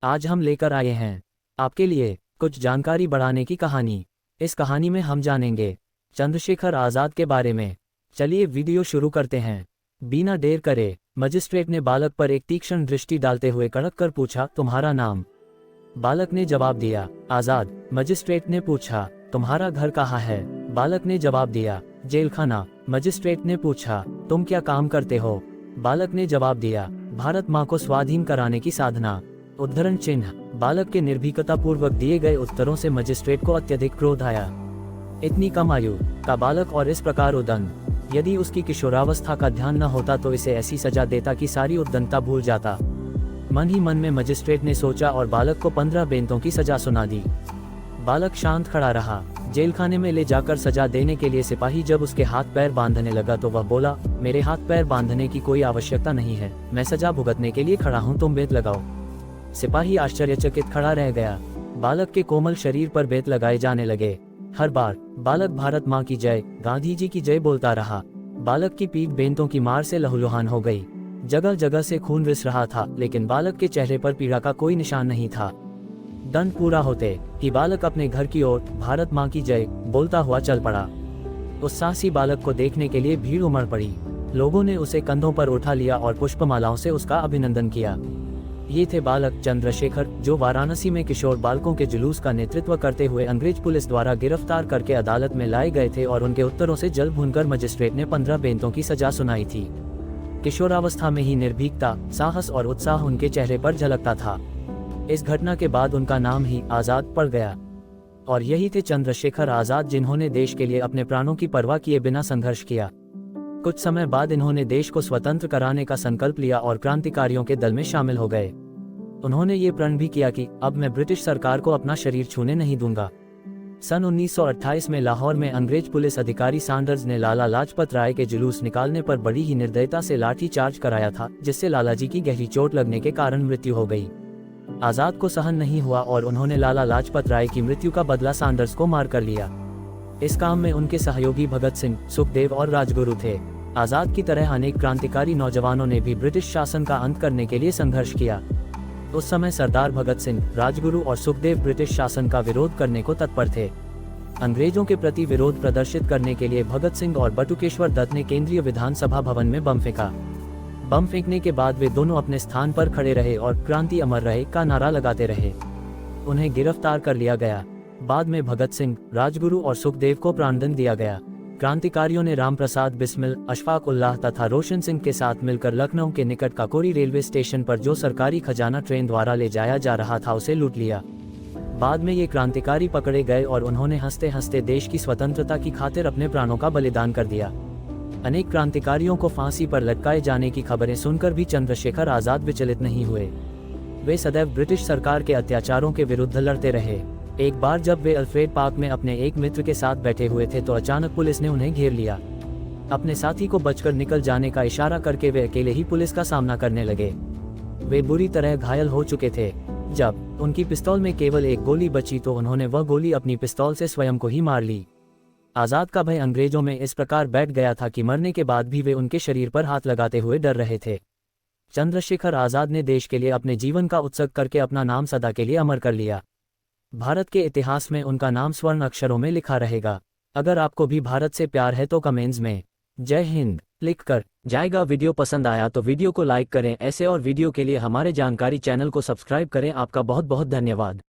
आज हम लेकर आए हैं आपके लिए कुछ जानकारी बढ़ाने की कहानी। इस कहानी में हम जानेंगे चंद्रशेखर आज़ाद के बारे में। चलिए वीडियो शुरू करते हैं बिना देर करे। मजिस्ट्रेट ने बालक पर एक तीक्ष्ण दृष्टि डालते हुए कड़क कर पूछा, तुम्हारा नाम? बालक ने जवाब दिया, आज़ाद। मजिस्ट्रेट ने पूछा, तुम्हारा घर कहाँ है? बालक ने जवाब दिया, जेलखाना। मजिस्ट्रेट ने पूछा, तुम क्या काम करते हो? बालक ने जवाब दिया, भारत माँ को स्वाधीन कराने की साधना। उद्धरण चिन्ह। बालक के निर्भीकता पूर्वक दिए गए उत्तरों से मजिस्ट्रेट को अत्यधिक क्रोध आया। इतनी कम आयु का बालक और इस प्रकार उद्दंड। यदि उसकी किशोरावस्था का ध्यान न होता तो इसे ऐसी सजा देता कि सारी उद्दंडता भूल जाता। मन ही मन में मजिस्ट्रेट ने सोचा और बालक को 15 बेंतों की सजा सुना दी। बालक शांत खड़ा रहा। जेलखाने में ले जाकर सजा देने के लिए सिपाही जब उसके हाथ पैर बांधने लगा तो वह बोला, मेरे हाथ पैर बांधने की कोई आवश्यकता नहीं है, मैं सजा भुगतने के लिए खड़ा हूँ, तुम बेत लगाओ। सिपाही आश्चर्यचकित खड़ा रह गया। बालक के कोमल शरीर पर बेत लगाए जाने लगे। हर बार बालक भारत माँ की जय, गांधी जी की जय बोलता रहा। बालक की पीठ बेंतों की मार से लहूलुहान हो गई। जगह जगह से खून रिस रहा था, लेकिन बालक के चेहरे पर पीड़ा का कोई निशान नहीं था। दंड पूरा होते ही बालक अपने घर की ओर भारत माँ की जय बोलता हुआ चल पड़ा। उस साहसी बालक को देखने के लिए भीड़ उमड़ पड़ी। लोगों ने उसे कंधों पर उठा लिया और पुष्पमालाओं से उसका अभिनंदन किया। ये थे बालक चंद्रशेखर, जो वाराणसी में किशोर बालकों के जुलूस का नेतृत्व करते हुए अंग्रेज पुलिस द्वारा गिरफ्तार करके अदालत में लाए गए थे और उनके उत्तरों से जल भूनकर मजिस्ट्रेट ने 15 बेंतों की सजा सुनाई थी। किशोरावस्था में ही निर्भीकता, साहस और उत्साह उनके चेहरे पर झलकता था। इस घटना के बाद उनका नाम ही आज़ाद पड़ गया। और यही थे चंद्रशेखर आज़ाद, जिन्होंने देश के लिए अपने प्राणों की परवाह किए बिना संघर्ष किया। कुछ समय बाद इन्होंने देश को स्वतंत्र कराने का संकल्प लिया और क्रांतिकारियों के दल में शामिल हो गए। उन्होंने ये प्रण भी किया कि अब मैं ब्रिटिश सरकार को अपना शरीर छूने नहीं दूंगा। सन 1928 में लाहौर में अंग्रेज पुलिस अधिकारी सैंडर्स ने लाला लाजपत राय के जुलूस निकालने पर बड़ी ही निर्दयता से लाठी चार्ज कराया था, जिससे लालाजी की गहरी चोट लगने के कारण मृत्यु हो गई। आज़ाद को सहन नहीं हुआ और उन्होंने लाला लाजपत राय की मृत्यु का बदला सैंडर्स को मार कर लिया। इस काम में उनके सहयोगी भगत सिंह, सुखदेव और राजगुरु थे। आज़ाद की तरह अनेक क्रांतिकारी नौजवानों ने भी ब्रिटिश शासन का अंत करने के लिए संघर्ष किया। उस समय सरदार भगत सिंह, राजगुरु और सुखदेव ब्रिटिश शासन का विरोध करने को तत्पर थे। अंग्रेजों के प्रति विरोध प्रदर्शित करने के लिए भगत सिंह और बटुकेश्वर दत्त ने केंद्रीय विधानसभा भवन में बम फेंका। बम फेंकने के बाद वे दोनों अपने स्थान पर खड़े रहे और क्रांति अमर रहे का नारा लगाते रहे। उन्हें गिरफ्तार कर लिया गया। बाद में भगत सिंह, राजगुरु और सुखदेव को प्राणदंड दिया गया। क्रांतिकारियों ने राम प्रसाद बिस्मिल, अशफाक उल्लाह तथा रोशन सिंह के साथ मिलकर लखनऊ के निकट काकोरी रेलवे स्टेशन पर जो सरकारी खजाना ट्रेन द्वारा ले जाया जा रहा था उसे लूट लिया। बाद में ये क्रांतिकारी पकड़े गए और उन्होंने हंसते हंसते देश की स्वतंत्रता की खातिर अपने प्राणों का बलिदान कर दिया। अनेक क्रांतिकारियों को फांसी पर लटकाए जाने की खबरें सुनकर भी चंद्रशेखर आज़ाद विचलित नहीं हुए। वे सदैव ब्रिटिश सरकार के अत्याचारों के विरुद्ध लड़ते रहे। एक बार जब वे अल्फ्रेड पार्क में अपने एक मित्र के साथ बैठे हुए थे तो अचानक पुलिस ने उन्हें घेर लिया। अपने साथी को बचकर निकल जाने का इशारा करके वे अकेले ही पुलिस का सामना करने लगे। वे बुरी तरह घायल हो चुके थे। जब उनकी पिस्तौल में केवल एक गोली बची तो उन्होंने वह गोली अपनी पिस्तौल से स्वयं को ही मार ली। आज़ाद का भय अंग्रेजों में इस प्रकार बैठ गया था कि मरने के बाद भी वे उनके शरीर पर हाथ लगाते हुए डर रहे थे। चंद्रशेखर आज़ाद ने देश के लिए अपने जीवन का उत्सर्ग करके अपना नाम सदा के लिए अमर कर लिया। भारत के इतिहास में उनका नाम स्वर्ण अक्षरों में लिखा रहेगा। अगर आपको भी भारत से प्यार है तो कमेंट्स में जय हिंद लिखकर जाएगा। वीडियो पसंद आया तो वीडियो को लाइक करें। ऐसे और वीडियो के लिए हमारे जानकारी चैनल को सब्सक्राइब करें। आपका बहुत बहुत धन्यवाद।